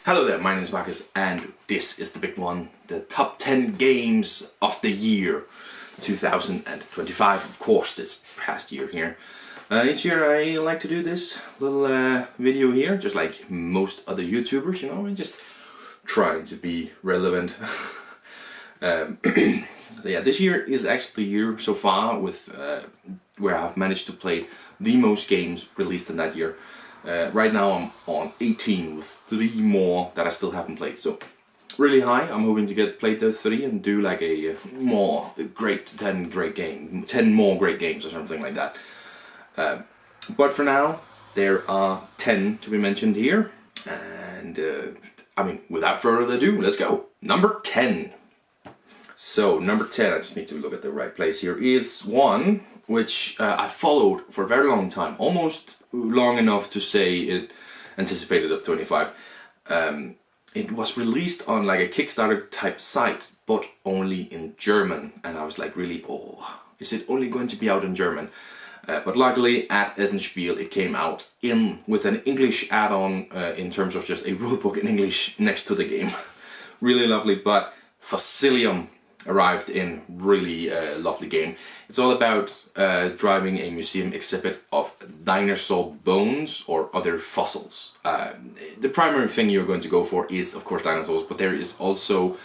Hello there, my name is Marcus and this is the big one, the top 10 games of the year 2025, of course, this past year here. Each year I like to do this little video here, just like most other YouTubers, you know, and just trying to be relevant. So yeah, this year is actually the year so far with where I've managed to play the most games released in that year. Right now I'm on 18 with 3 more that I still haven't played, so really high. I'm hoping to played those 3 and do like a more great 10 more great games or something like that. But for now there are 10 to be mentioned here, and I mean, without further ado, let's go. Number 10. So number 10, I just need to look at the right place here, is one which I followed for a very long time, almost long enough to say it anticipated of 25. It was released on like a Kickstarter type site, but only in German, and I was like, really, oh, is it only going to be out in German? But luckily at Essenspiel it came out with an English add-on in terms of just a rulebook in English next to the game. Really lovely. But Fossilium arrived in, really lovely game. It's all about driving a museum exhibit of dinosaur bones or other fossils. The primary thing you're going to go for is of course dinosaurs, but there is also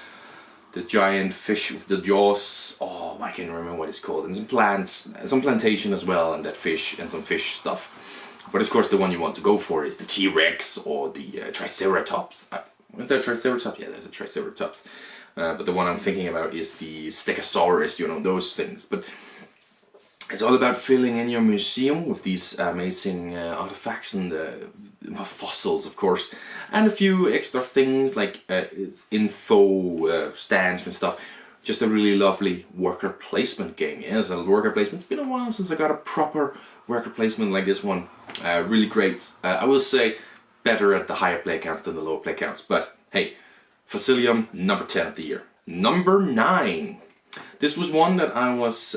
the giant fish with the jaws. Oh, I can't remember what it's called. And some plants, some plantation as well, and that fish and some fish stuff. But of course the one you want to go for is the T-Rex or the Triceratops. Is there a Triceratops? Yeah, there's a Triceratops. But the one I'm thinking about is the Stegosaurus, you know, those things. But it's all about filling in your museum with these amazing artifacts and fossils, of course, and a few extra things like info stands and stuff. Just a really lovely worker placement game. Yeah, it's a worker placement. It's been a while since I got a proper worker placement like this one. Really great. I will say better at the higher play counts than the lower play counts. But hey, Fossilium, number 10 of the year. Number 9. This was one that I was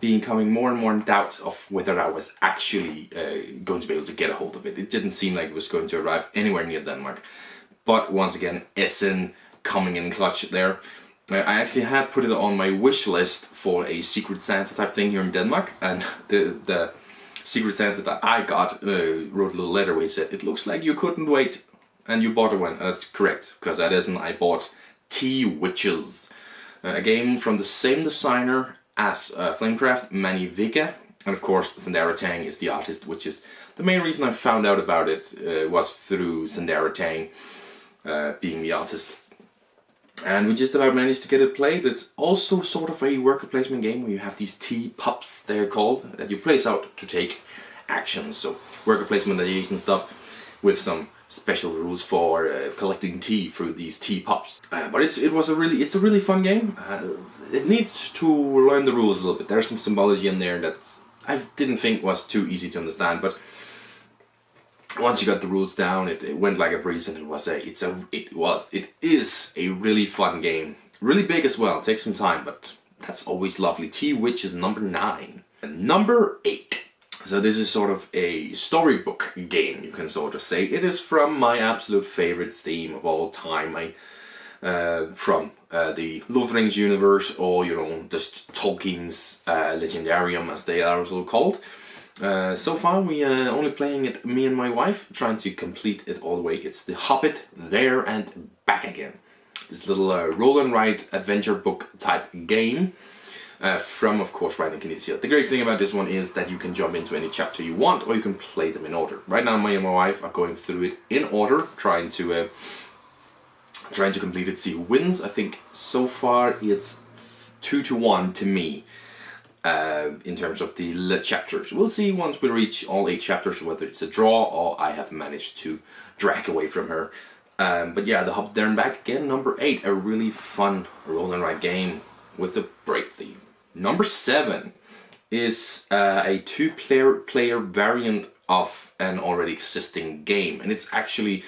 becoming more and more in doubt of whether I was actually going to be able to get a hold of it. It didn't seem like it was going to arrive anywhere near Denmark. But once again, Essen coming in clutch there. I actually had put it on my wish list for a Secret Santa type thing here in Denmark, and the Secret Santa that I got wrote a little letter where he said, "It looks like you couldn't wait, and you bought one." That's correct, because at Essen I bought T-Witches. A game from the same designer as Flamecraft, Manny Vigga, and of course Sandara Tang is the artist, which is the main reason I found out about it was through Sandara Tang being the artist. And we just about managed to get it played. It's also sort of a worker placement game where you have these T-pups, they're called, that you place out to take actions. So worker placement adjacent stuff with some special rules for collecting tea through these T-pups. But it's a really fun game. It needs to learn the rules a little bit. There's some symbology in there that I didn't think was too easy to understand, but once you got the rules down, it went like a breeze, and it is a really fun game. Really big as well. Takes some time, but that's always lovely. T-Witch is number 9. And number 8. So this is sort of a storybook game, you can sort of say. It is from my absolute favorite theme of all time. From the Lord of the Rings universe, or, you know, just Tolkien's Legendarium, as they are also called. So far we are only playing it, me and my wife, trying to complete it all the way. It's The Hobbit, There and Back Again. This little roll and write adventure book type game. From, of course, Writing Kinesia. The great thing about this one is that you can jump into any chapter you want, or you can play them in order. Right now, me and my wife are going through it in order, trying to complete it, see who wins. I think so far it's 2-1 to me in terms of the chapters. We'll see once we reach all 8 chapters whether it's a draw or I have managed to drag away from her. But yeah, The Hobbit, There and Back Again, number 8, a really fun roll and write game with a break theme. Number 7 is a 2-player variant of an already existing game, and it's actually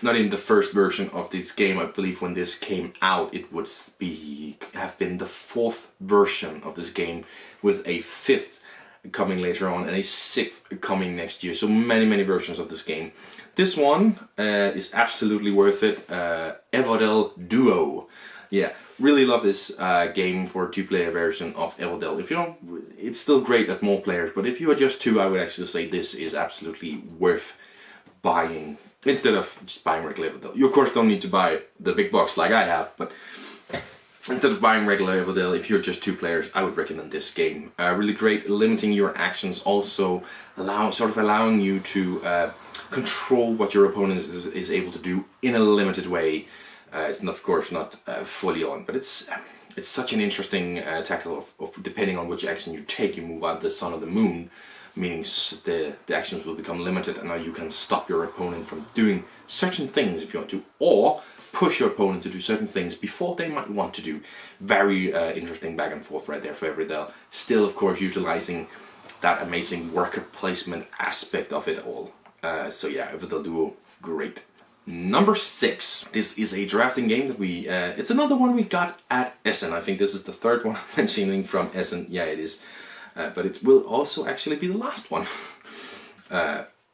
not in the first version of this game. I believe when this came out it would have been the 4th version of this game with a 5th coming later on, and a 6th coming next year. So many versions of this game. This one is absolutely worth it. Everdell Duo. Yeah, really love this game for a 2-player version of Everdell. If you don't, it's still great at more players, but if you are just 2, I would actually say this is absolutely worth buying instead of just buying regular Everdell. You of course don't need to buy the big box like I have, but instead of buying regular Everdell, if you're just 2 players, I would recommend this game. Really great, limiting your actions, also allowing you to control what your opponent is able to do in a limited way. It's of course not fully on, but it's such an interesting tactile of depending on which action you take, you move out the sun or the moon, meaning the actions will become limited, and now you can stop your opponent from doing certain things if you want to, or push your opponent to do certain things before they might want to do. Very interesting back and forth right there for Everdell. Still, of course, utilizing that amazing worker placement aspect of it all. So yeah, Everdell Duo, great. Number 6. This is a drafting game that we, it's another one we got at Essen. I think this is the 3rd one I'm mentioning from Essen. Yeah, it is. But it will also actually be the last one.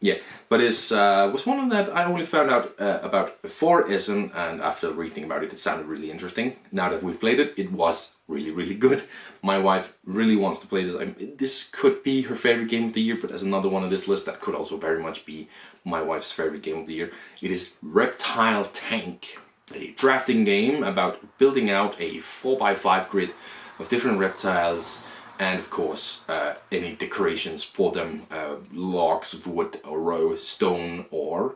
Yeah, but it was one that I only found out about before Essen, and after reading about it, it sounded really interesting. Now that we've played it, it was really good. My wife really wants to play this. This could be her favorite game of the year, but as another one on this list, that could also very much be my wife's favorite game of the year. It is Reptile Tank, a drafting game about building out a 4x5 grid of different reptiles, and of course any decorations for them, logs of wood or stone or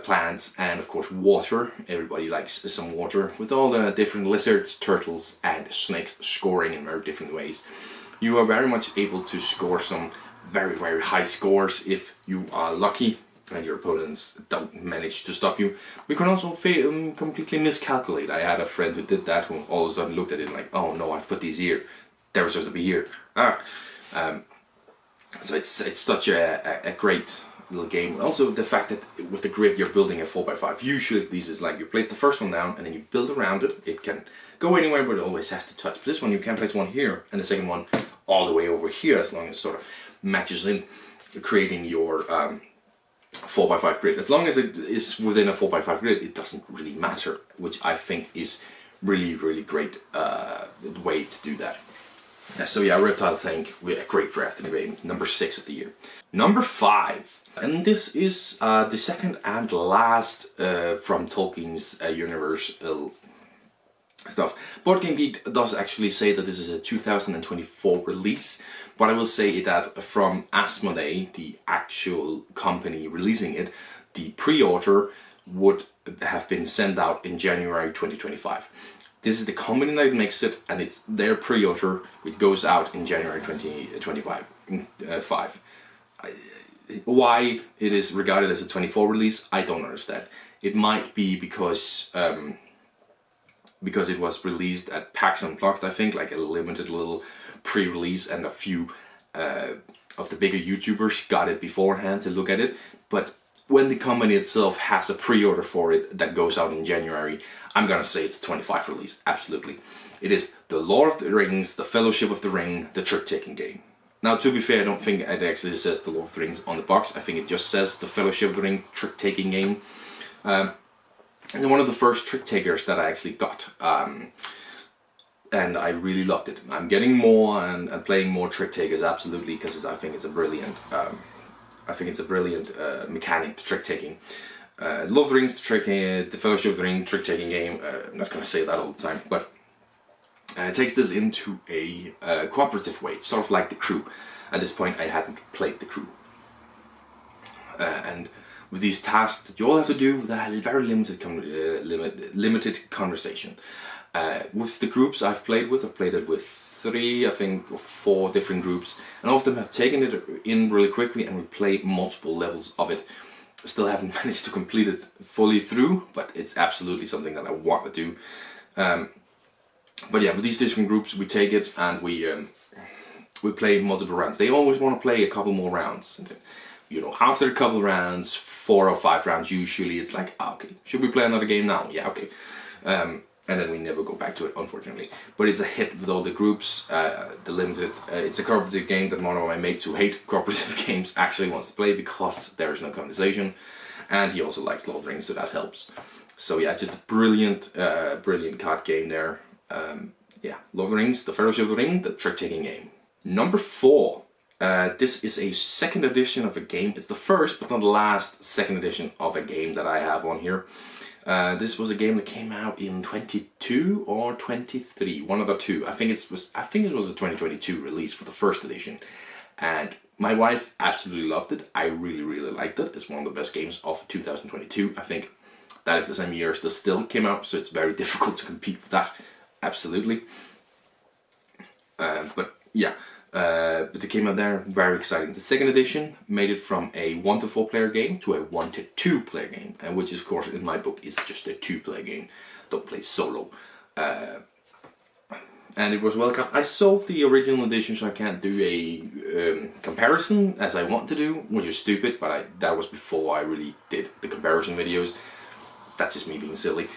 plants, and of course water. Everybody likes some water, with all the different lizards, turtles and snakes scoring in very different ways. You are very much able to score some very high scores if you are lucky and your opponents don't manage to stop you. We can also completely miscalculate. I had a friend who did that, who all of a sudden looked at it like, oh no, I've put these here, they were supposed to be here. So it's such a great little game. Also the fact that with the grid you're building a 4x5. Usually this is like you place the first one down and then you build around it. It can go anywhere, but it always has to touch. But this one you can place one here and the second one all the way over here, as long as it sort of matches in, creating your 4x5 grid. As long as it is within a 4x5 grid, it doesn't really matter, which I think is really great way to do that. So yeah, Reptile Tank, a great drafting game, number 6 of the year. Number 5, and this is the second and last from Tolkien's universe stuff. Board Game Geek does actually say that this is a 2024 release, but I will say that from Asmodee, the actual company releasing it, the pre-order would have been sent out in January 2025. This is the company that makes it, and it's their pre-order, which goes out in January 2025. Why it is regarded as a 24 release, I don't understand. It might be because it was released at PAX Unplugged, I think, like a limited little pre-release, and a few of the bigger YouTubers got it beforehand to look at it. But when the company itself has a pre-order for it that goes out in January, I'm gonna say it's a 25 release, absolutely. It is the Lord of the Rings, the Fellowship of the Ring, the trick-taking game. Now, to be fair, I don't think it actually says the Lord of the Rings on the box. I think it just says the Fellowship of the Ring trick-taking game. And one of the first trick-takers that I actually got. And I really loved it. I'm getting more and playing more trick-takers, absolutely, because I think it's a brilliant mechanic to trick-taking. Lord of the Rings, the Fellowship of the Ring trick-taking game. I'm not going to say that all the time, but it takes this into a cooperative way, sort of like The Crew. At this point, I hadn't played The Crew. And with these tasks that you all have to do with a very limited conversation. With the groups I've played it with 3, I think, or 4 different groups, and all of them have taken it in really quickly, and we play multiple levels of it. Still haven't managed to complete it fully through, but it's absolutely something that I want to do. But yeah, with these different groups, we take it and we play multiple rounds. They always want to play a couple more rounds. And then, you know, after a couple rounds, 4 or 5 rounds usually, it's like, okay, should we play another game now? Yeah, okay. and then we never go back to it, unfortunately. But it's a hit with all the groups, the limited. It's a cooperative game that one of my mates who hate cooperative games actually wants to play because there is no conversation, and he also likes Lord of the Rings, so that helps. So yeah, just a brilliant, brilliant card game there. Yeah, Lord of the Rings, the Fellowship of the Ring, the trick-taking game. Number 4. This is a second edition of a game. It's the first, but not the last, second edition of a game that I have on here. This was a game that came out in 22 or 23, one of the two. I think it was a 2022 release for the first edition, and my wife absolutely loved it. I really, really liked it. It's one of the best games of 2022. I think that is the same year as the Still came out, so it's very difficult to compete with that. Absolutely. But yeah. But they came out there, very exciting. The second edition made it from a 1 to 4 player game to a 1 to 2 player game, and which of course in my book is just a 2 player game. Don't play solo. And it was welcome. I sold the original edition, so I can't do a comparison as I want to do, which is stupid, but that was before I really did the comparison videos. That's just me being silly.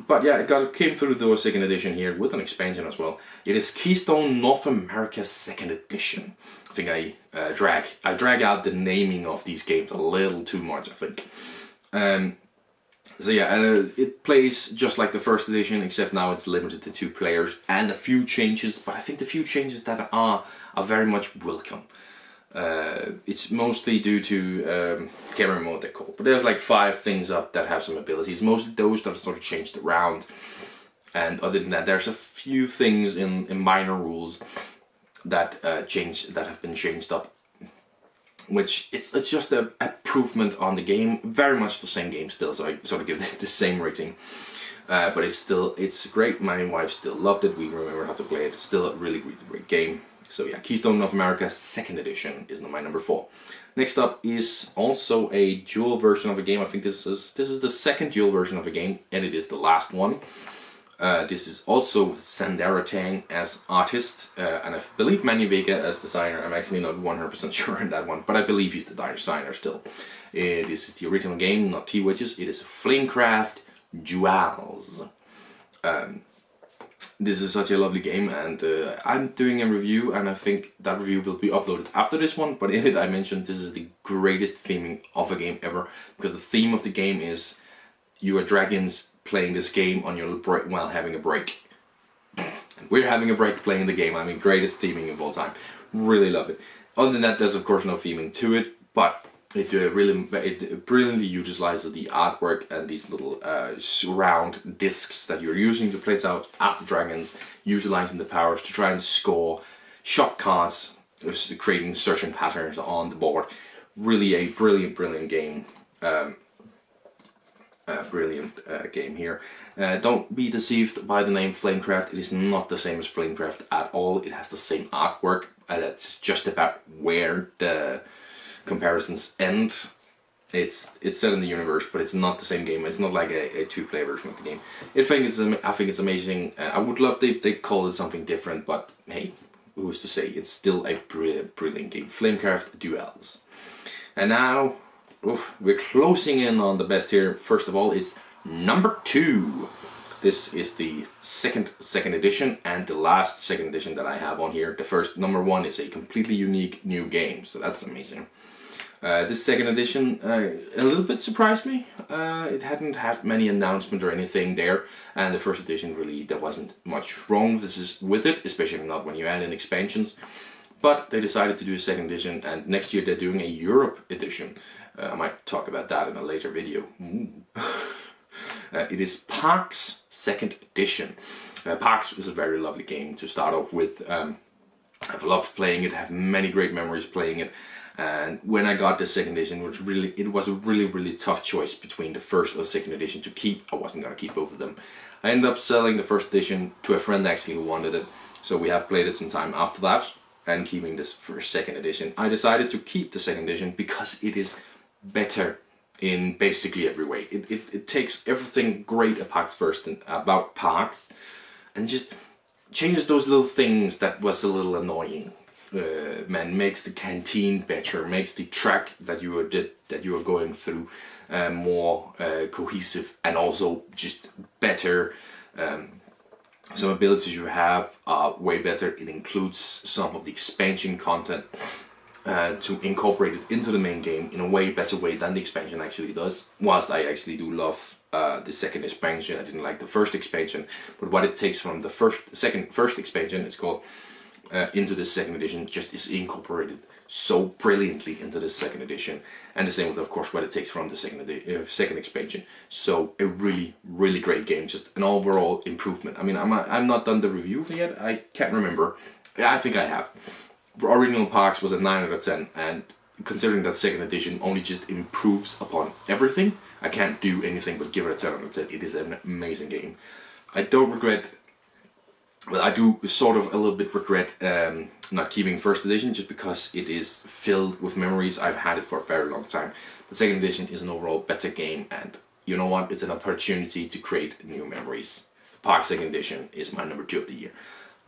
But yeah, it came through the second edition here with an expansion as well. It is Keystone North America second edition. I think I drag out the naming of these games a little too much, I think. So yeah, it plays just like the first edition, except now it's limited to 2 players and a few changes. But I think the few changes that are very much welcome. It's mostly due to, I can't remember what they're called, but there's like 5 things up that have some abilities, mostly those that are sort of changed around. And other than that, there's a few things in minor rules that have been changed up, which it's just a improvement on the game. Very much the same game still, so I sort of give it the same rating. But it's great. My wife still loved it. We remember how to play it. It's still a really, really great game. So yeah, Keystone North America second edition is my number 4. Next up is also a dual version of a game. I think this is the second dual version of a game, and it is the last one. This is also Sandara Tang as artist, and I believe Manny Vega as designer. I'm actually not 100% sure on that one, but I believe he's the designer still. This is the original game, not T-Witches. It is Flamecraft Duels. This is such a lovely game, and I'm doing a review, and I think that review will be uploaded after this one, but in it I mentioned this is the greatest theming of a game ever, because the theme of the game is you are dragons playing this game on your break while having a break. And we're having a break playing the game. I mean, greatest theming of all time. Really love it. Other than that, there's of course no theming to it, but it brilliantly utilizes the artwork and these little round discs that you're using to place out as the dragons, utilizing the powers to try and score shot cards, creating certain patterns on the board. Really a brilliant game. Brilliant game here. Don't be deceived by the name Flamecraft. It is not the same as Flamecraft at all. It has the same artwork, and it's just about where the comparisons end. It's set in the universe, but it's not the same game. It's not like a 2-player version of the game. I think it's amazing. I would love they call it something different, but hey, who's to say? It's still a brilliant game. Flamecraft Duels. And now we're closing in on the best here. First of all, it's number 2. This is the second edition and the last second edition that I have on here. The first number 1 is a completely unique new game, so that's amazing. This second edition a little bit surprised me. It hadn't had many announcements or anything there, and the first edition really there wasn't much wrong with it, especially not when you add in expansions. But they decided to do a second edition, and next year they're doing a Europe edition. I might talk about that in a later video. It is Parks second edition. Parks is a very lovely game to start off with. I've loved playing it. I have many great memories playing it. And when I got the second edition, it was a really tough choice between the first or second edition to keep. I wasn't gonna keep both of them. I ended up selling the first edition to a friend actually who wanted it. So we have played it some time after that and keeping this for second edition. I decided to keep the second edition because it is better in basically every way. It takes everything great about Parks and just changes those little things that was a little annoying man, makes the canteen better, makes the track that you are going through more cohesive, and also just better. Some abilities you have are way better. It includes some of the expansion content to incorporate it into the main game in a way better way than the expansion actually does. Whilst I actually do love the second expansion, I didn't like the first expansion, but what it takes from the first expansion, it's called, into the second edition, just is incorporated so brilliantly into the second edition, and the same with, of course, what it takes from the second expansion. So a really great game, just an overall improvement. I mean, I'm not done the review yet. I can't remember. I think I have. Original Parks was a 9 out of 10, and considering that second edition only just improves upon everything, I can't do anything but give it a 10 out of 10. It is an amazing game. I don't regret. Well, I do sort of a little bit regret not keeping first edition, just because it is filled with memories. I've had it for a very long time. The second edition is an overall better game, and you know what? It's an opportunity to create new memories. Park second edition is my number 2 of the year.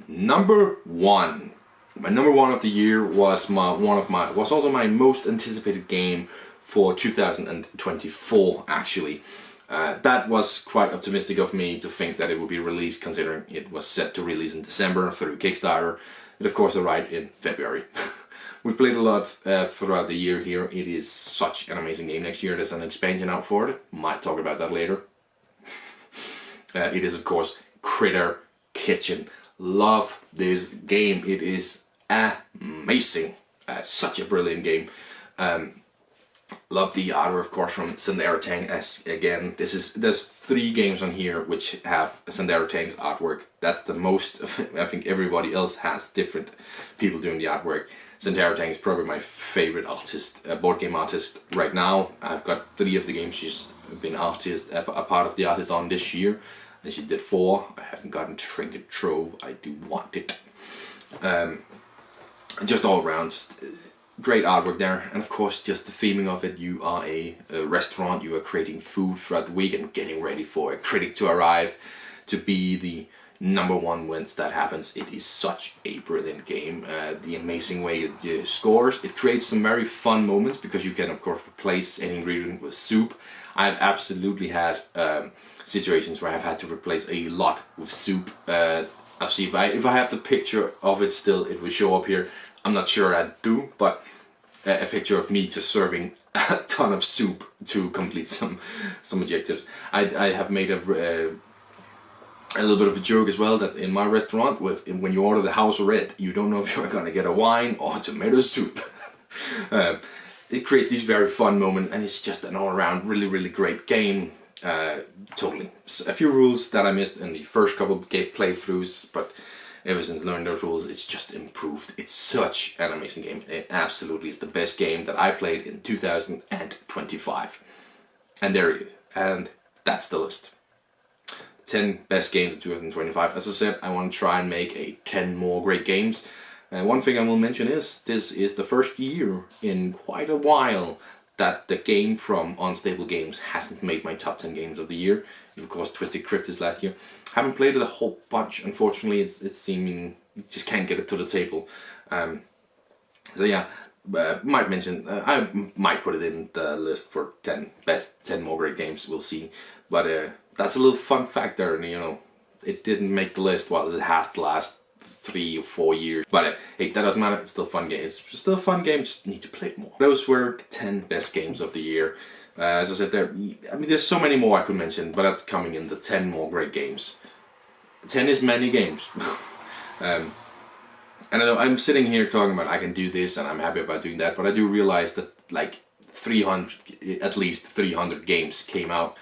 Number 1. My number 1 of the year was also my most anticipated game for 2024 actually. That was quite optimistic of me to think that it would be released, considering it was set to release in December through Kickstarter. It of course arrived in February. We played a lot throughout the year here. It is such an amazing game. Next year there's an expansion out for it. Might talk about that later. It is of course Critter Kitchen. Love this game. It is amazing. Such a brilliant game. Love the artwork, of course, from Sandera Tang. As again, there's 3 games on here which have Sandera Tang's artwork. That's the most. I think everybody else has different people doing the artwork. Sandera Tang is probably my favorite artist, board game artist right now. I've got 3 of the games she's been a part of the artist on this year, and she did 4. I haven't gotten Trinket Trove. I do want it. Just all around, just great artwork there, and of course just the theming of it. You are a restaurant, you are creating food throughout the week and getting ready for a critic to arrive to be the number 1 once that happens. It is such a brilliant game. The amazing way it scores, it creates some very fun moments, because you can of course replace any ingredient with soup. I've absolutely had situations where I've had to replace a lot with soup. I'll see if I have the picture of it still, it will show up here. I'm not sure I do, but a picture of me just serving a ton of soup to complete some objectives. I have made a little bit of a joke as well, that in my restaurant, when you order the house red, you don't know if you're gonna get a wine or tomato soup. It creates these very fun moments, and it's just an all-around really great game. Totally. A few rules that I missed in the first couple of playthroughs, but ever since learning those rules, it's just improved. It's such an amazing game. It absolutely is the best game that I played in 2025. And that's the list. 10 best games in 2025. As I said, I want to try and make 10 more great games. And one thing I will mention is, this is the first year in quite a while that the game from Unstable Games hasn't made my top 10 games of the year. Of course, Twisted Cryptids last year. Haven't played it a whole bunch, unfortunately. It's seeming you just can't get it to the table. So yeah, might mention, I might put it in the list for 10 more great games. We'll see. But that's a little fun fact there. You know, it didn't make the list while it has the last 3 or 4 years. But hey, that doesn't matter. It's still a fun game. It's still a fun game. Just need to play it more. Those were the 10 best games of the year. As I said, there's so many more I could mention, but that's coming in the 10 more great games. 10 is many games. And I know I'm sitting here talking about I can do this and I'm happy about doing that, but I do realize that like at least 300 games came out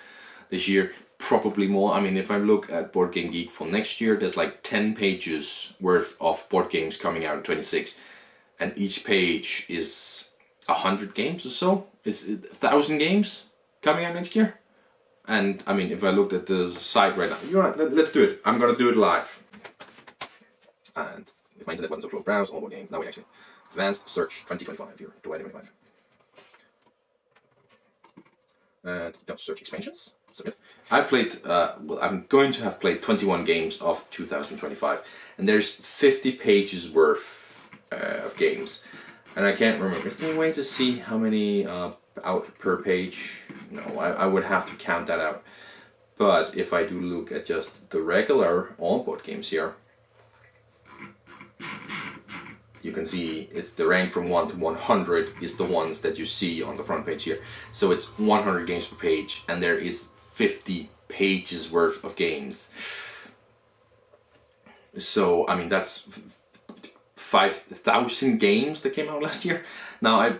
this year, probably more. I mean, if I look at Board Game Geek for next year, there's like 10 pages worth of board games coming out in 26, and each page is 100 games or so. It's 1,000 games coming out next year. And I mean, if I looked at the site right now, you know what, let's do it. I'm gonna do it live. And if my internet wasn't so slow, browse all board games. Now wait, actually, advanced search 2025 here, 2025. And don't search expansions. Submit. I played. Well, I'm going to have played 21 games of 2025, and there's 50 pages worth of games. And I can't remember. Is there a way to see how many out per page? No, I would have to count that out. But if I do look at just the regular on-board games here, you can see it's the rank from 1 to 100 is the ones that you see on the front page here. So it's 100 games per page, and there is 50 pages worth of games. So, I mean, that's 5,000 games that came out last year. Now,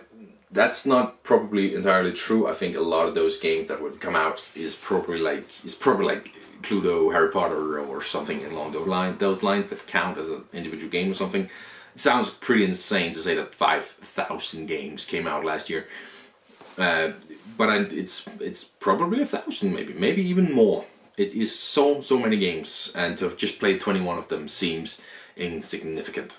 that's not probably entirely true. I think a lot of those games that would come out is probably like Cluedo, Harry Potter, or something along those lines that count as an individual game or something. It sounds pretty insane to say that 5,000 games came out last year, but it's probably 1,000, maybe even more. It is so many games, and to have just played 21 of them seems insignificant.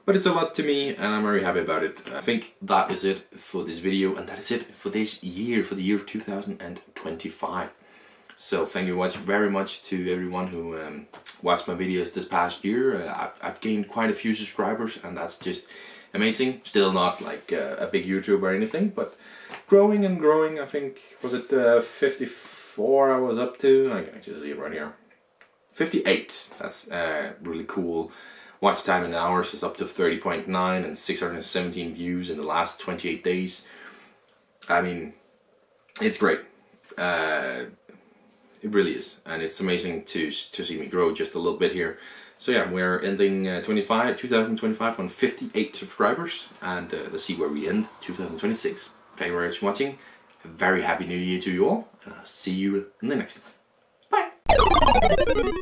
But it's a lot to me, and I'm very happy about it. I think that is it for this video, and that is it for this year, for the year 2025. So thank you very much to everyone who watched my videos this past year. I've gained quite a few subscribers, and that's just amazing. Still not like a big YouTuber or anything, but growing and growing. I think, was it 54 I was up to? I can actually see it right here. 58. That's really cool. Watch time in hours is up to 30.9 and 617 views in the last 28 days. I mean, it's great. It really is, and it's amazing to see me grow just a little bit here. So yeah, we're ending 2025 on 58 subscribers, and let's see where we end 2026. Thank you very much for watching. A very happy new year to you all, and I'll see you in the next one. Bye!